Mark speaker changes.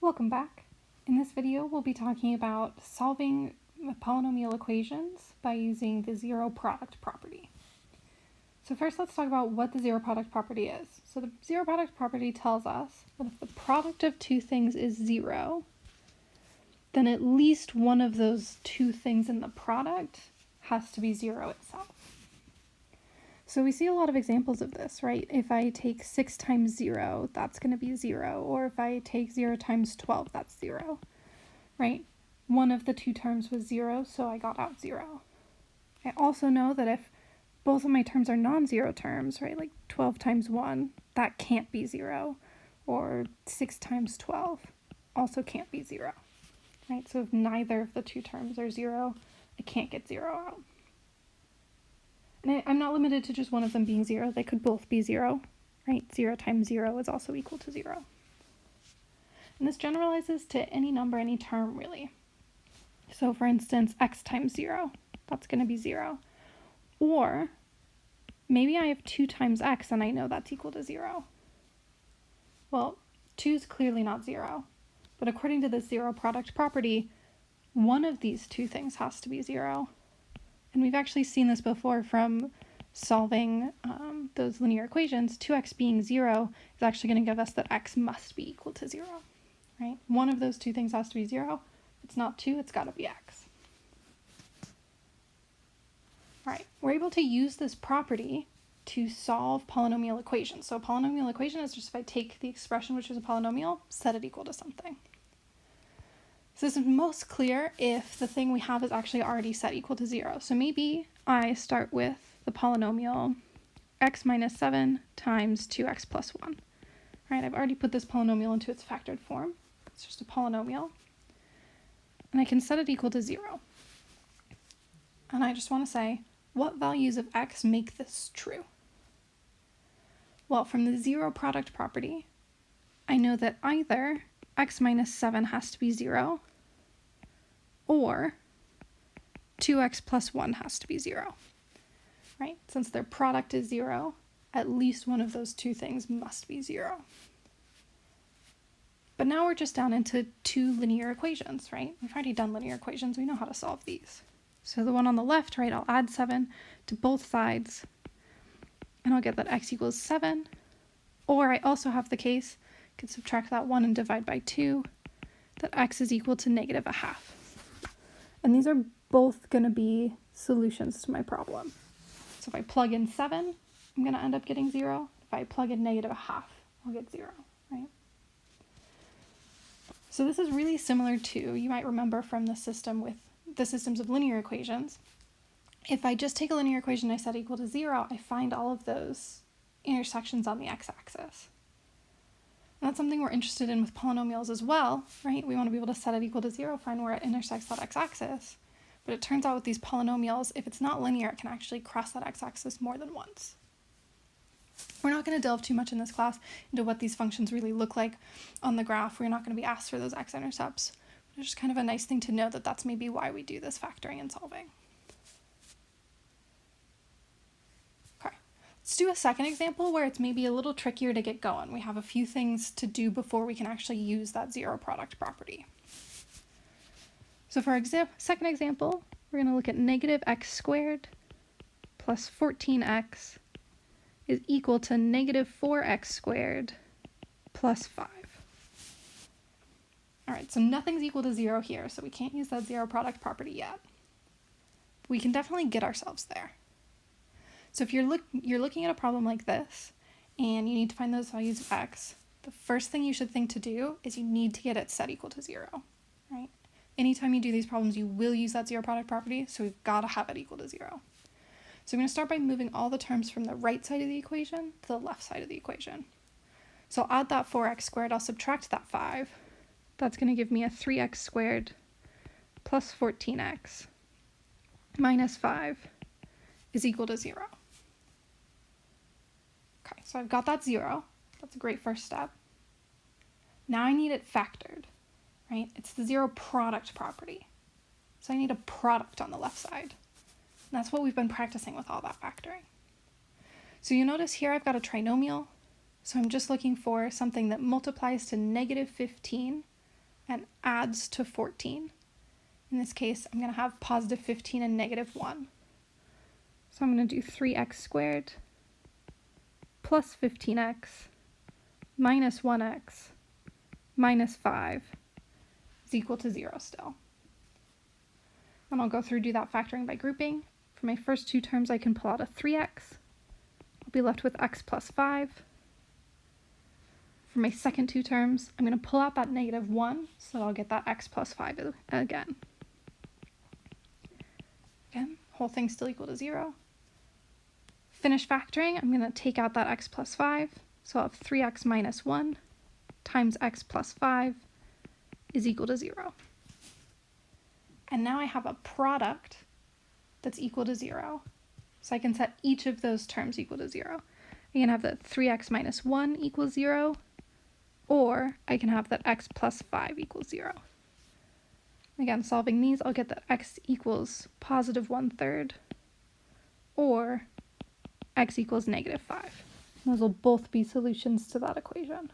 Speaker 1: Welcome back. In this video, we'll be talking about solving polynomial equations by using the zero product property. So first, let's talk about what the zero product property is. So the zero product property tells us that if the product of two things is zero, then at least one of those two things in the product has to be zero itself. So we see a lot of examples of this, right? If I take 6 times 0, that's going to be 0. Or if I take 0 times 12, that's 0, right? One of the two terms was 0, so I got out 0. I also know that if both of my terms are non-zero terms, right, like 12 times 1, that can't be 0. Or 6 times 12 also can't be 0, right? So if neither of the two terms are 0, I can't get 0 out. And I'm not limited to just one of them being 0. They could both be 0, right? 0 times 0 is also equal to 0. And this generalizes to any number, any term, really. So for instance, x times 0, that's going to be 0. Or maybe I have 2 times x and I know that's equal to 0. Well, 2 is clearly not 0. But according to the zero product property, one of these two things has to be 0. And we've actually seen this before from solving those linear equations. 2x being 0 is actually going to give us that x must be equal to 0, right? One of those two things has to be 0. If it's not 2, it's got to be x. All right, we're able to use this property to solve polynomial equations. So a polynomial equation is just if I take the expression, which is a polynomial, set it equal to something. So this is most clear if the thing we have is actually already set equal to 0. So maybe I start with the polynomial x minus 7 times 2x plus 1. Right, I've already put this polynomial into its factored form. It's just a polynomial. And I can set it equal to 0. And I just want to say, what values of x make this true? Well, from the zero product property, I know that either x minus 7 has to be 0, or 2x plus 1 has to be 0, right? Since their product is 0, at least one of those two things must be 0. But now we're just down into two linear equations, right? We've already done linear equations. We know how to solve these. So the one on the left, right, I'll add 7 to both sides, and I'll get that x equals 7. Or I also have the case, I could subtract that 1 and divide by 2, that x is equal to negative a half. And these are both going to be solutions to my problem. So if I plug in 7, I'm going to end up getting 0. If I plug in negative a half, I'll get 0, right? So this is really similar to, you might remember from the system with the systems of linear equations. If I just take a linear equation and I set equal to 0, I find all of those intersections on the x-axis. And that's something we're interested in with polynomials as well, right? We want to be able to set it equal to 0, find where it intersects that x-axis. But it turns out with these polynomials, if it's not linear, it can actually cross that x-axis more than once. We're not going to delve too much in this class into what these functions really look like on the graph. We're not going to be asked for those x-intercepts. But it's just kind of a nice thing to know that that's maybe why we do this factoring and solving. Let's do a second example where it's maybe a little trickier to get going. We have a few things to do before we can actually use that zero product property. So for second example, we're going to look at negative x squared plus 14x is equal to negative 4x squared plus 5. All right, so nothing's equal to 0 here, so we can't use that zero product property yet. We can definitely get ourselves there. So if you're looking at a problem like this, and you need to find those values of x, the first thing you should think to do is you need to get it set equal to 0, right? Anytime you do these problems, you will use that zero product property, so we've got to have it equal to 0. So I'm going to start by moving all the terms from the right side of the equation to the left side of the equation. So I'll add that 4x squared, I'll subtract that 5. That's going to give me a 3x squared plus 14x minus 5 is equal to 0. Okay, so I've got that 0. That's a great first step. Now I need it factored, right? It's the zero product property. So I need a product on the left side. And that's what we've been practicing with all that factoring. So you notice here I've got a trinomial. So I'm just looking for something that multiplies to negative 15 and adds to 14. In this case, I'm going to have positive 15 and negative 1. So I'm going to do 3x squared plus 15x minus 1x minus 5 is equal to 0 still. And I'll go through and do that factoring by grouping. For my first two terms, I can pull out a 3x. I'll be left with x plus 5. For my second two terms, I'm going to pull out that negative 1, so I'll get that x plus 5 again. Again, whole thing's still equal to 0. Finish factoring, I'm going to take out that x plus 5, so I'll have 3x minus 1 times x plus 5 is equal to 0. And now I have a product that's equal to 0. So I can set each of those terms equal to 0. I can have that 3x minus 1 equals 0, or I can have that x plus 5 equals 0. Again, solving these, I'll get that x equals positive 1/3, or x equals negative 5. Those will both be solutions to that equation.